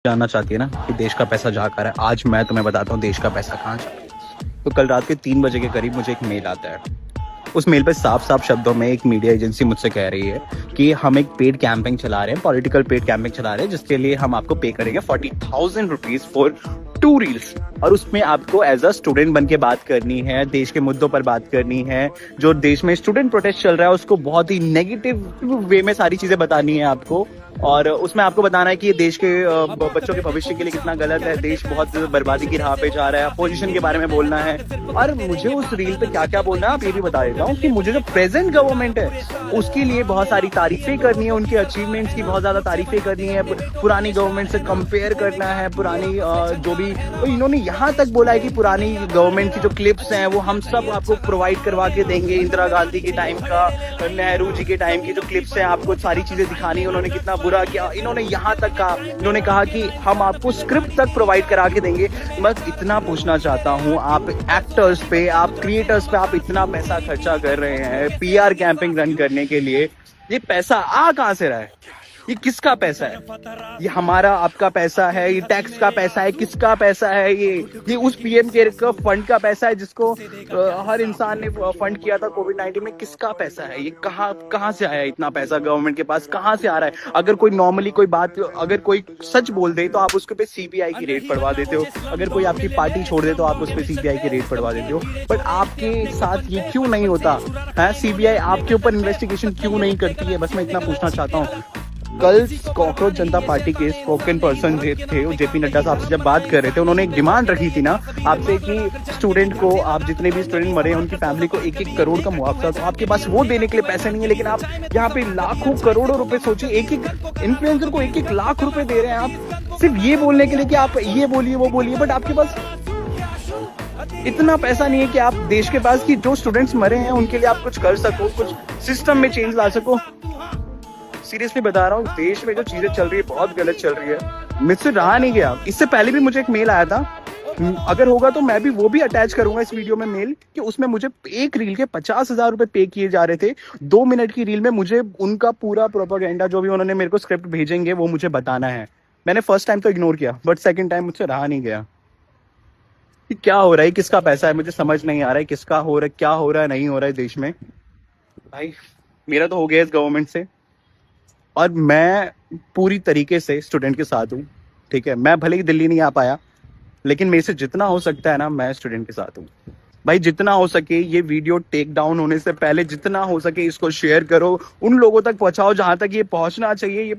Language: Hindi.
जानना चाहती है ना कि देश का पैसा जा कहाँ रहा है। आज मैं तुम्हें बताता हूँ देश का पैसा कहाँ जा रहा है। तो कल रात के 3 बजे के करीब मुझे एक मेल आता है। उस मेल पे साफ साफ शब्दों में एक मीडिया एजेंसी मुझसे कह रही है कि हम एक पेड कैंपेन चला रहे हैं, पॉलिटिकल पेड कैंपेन चला रहे हैं, जिसके लिए हम आपको पे करेंगे 40,000 रुपीज फॉर 2 रील्स। और उसमें आपको एज अ स्टूडेंट बन के बात करनी है, देश के मुद्दों पर बात करनी है। जो देश में स्टूडेंट प्रोटेस्ट चल रहा है उसको बहुत ही नेगेटिव वे में सारी चीजें बतानी है आपको। और उसमें आपको बताना है कि ये देश के बच्चों के भविष्य के लिए कितना गलत है, देश बहुत बर्बादी की राह पे जा रहा है, अपोजिशन के बारे में बोलना है। और मुझे उस रील पे क्या क्या बोलना है आप ये भी बता देता हूँ कि मुझे जो प्रेजेंट गवर्नमेंट है उसके लिए बहुत सारी तारीफें करनी है, उनके अचीवमेंट्स की बहुत ज्यादा तारीफें करनी है, पुरानी गवर्नमेंट से कंपेयर करना है। पुरानी जो भी तो इन्होंने यहाँ तक बोला है कि पुरानी गवर्नमेंट की जो क्लिप्स हैं वो हम सब आपको प्रोवाइड करवा के देंगे। इंदिरा गांधी के टाइम का, नेहरू जी के टाइम की जो क्लिप्स हैं आपको सारी चीजें दिखानी है, उन्होंने कितना बुरा किया। इन्होंने यहाँ तक कहा, इन्होंने कहा कि हम आपको स्क्रिप्ट तक प्रोवाइड करा के देंगे। बस इतना पूछना चाहता हूँ, आप एक्टर्स पे, आप क्रिएटर्स पे आप इतना पैसा खर्चा कर रहे हैं पीआर कैंपेन रन करने के लिए, ये पैसा आ कहाँ से रहा है? ये किसका पैसा है? ये हमारा आपका पैसा है? ये टैक्स का पैसा है? किसका पैसा है? ये उस पीएम केयर का फंड का पैसा है जिसको हर इंसान ने फंड किया था कोविड-19 में। किसका पैसा है? ये कहाँ से आया इतना पैसा गवर्नमेंट के पास? कहाँ से आ रहा है? अगर कोई नॉर्मली कोई बात, अगर कोई सच बोल दे तो आप उसके पे सीबीआई की रेड पड़वा देते हो। अगर कोई आपकी पार्टी छोड़ दे तो आप उस पे सीबीआई की रेड पड़वा देते हो। बट आपके साथ ये क्यों नहीं होता है? सीबीआई आपके ऊपर इन्वेस्टिगेशन क्यों नहीं करती है? बस मैं इतना पूछना चाहता हूँ। कल कॉकरोच जनता पार्टी के स्पोकन पर्सन थे जेपी नड्डा साहब से जब बात कर रहे थे, उन्होंने एक डिमांड रखी थी ना आपसे कि स्टूडेंट को, आप जितने भी स्टूडेंट मरे हैं उनकी फैमिली को 1-1 करोड़ का मुआवजा। तो आपके पास वो देने के लिए पैसे नहीं है, लेकिन आप यहाँ पे लाखों करोड़ों रुपए, सोचिए एक इन्फ्लुएंसर को 1-1 लाख रुपए दे रहे हैं आप, सिर्फ ये बोलने के लिए कि आप ये बोलिए वो बोलिए। बट आपके पास इतना पैसा नहीं है कि आप देश के पास कि जो स्टूडेंट्स मरे हैं उनके लिए आप कुछ कर सको, कुछ सिस्टम में चेंज ला सको। सीरियसली बता रहा हूँ, देश में जो चीजें चल रही है बहुत गलत चल रही है। मुझसे रहा नहीं गया। इससे पहले भी मुझे एक मेल आया था, अगर होगा तो मैं भी वो भी अटैच करूंगा इस वीडियो में मेल, कि उसमें मुझे एक रील के 50,000 रुपए पे किए जा रहे थे। 2 मिनट की रील में मुझे उनका पूरा प्रोपेगेंडा जो भी उन्होंने मेरे को स्क्रिप्ट भेजेंगे वो मुझे बताना है। मैंने फर्स्ट टाइम तो इग्नोर किया, बट सेकेंड टाइम मुझसे रहा नहीं गया। कि क्या हो रहा है, किसका पैसा है, मुझे समझ नहीं आ रहा है किसका हो रहा है, क्या हो रहा है, नहीं हो रहा है देश में। भाई मेरा तो हो गया इस गवर्नमेंट से, और मैं पूरी तरीके से स्टूडेंट के साथ हूँ। ठीक है, मैं भले ही दिल्ली नहीं आ पाया, लेकिन मेरे से जितना हो सकता है ना, मैं स्टूडेंट के साथ हूँ। भाई जितना हो सके ये वीडियो टेक डाउन होने से पहले जितना हो सके इसको शेयर करो, उन लोगों तक पहुंचाओ जहां तक ये पहुंचना चाहिए। ये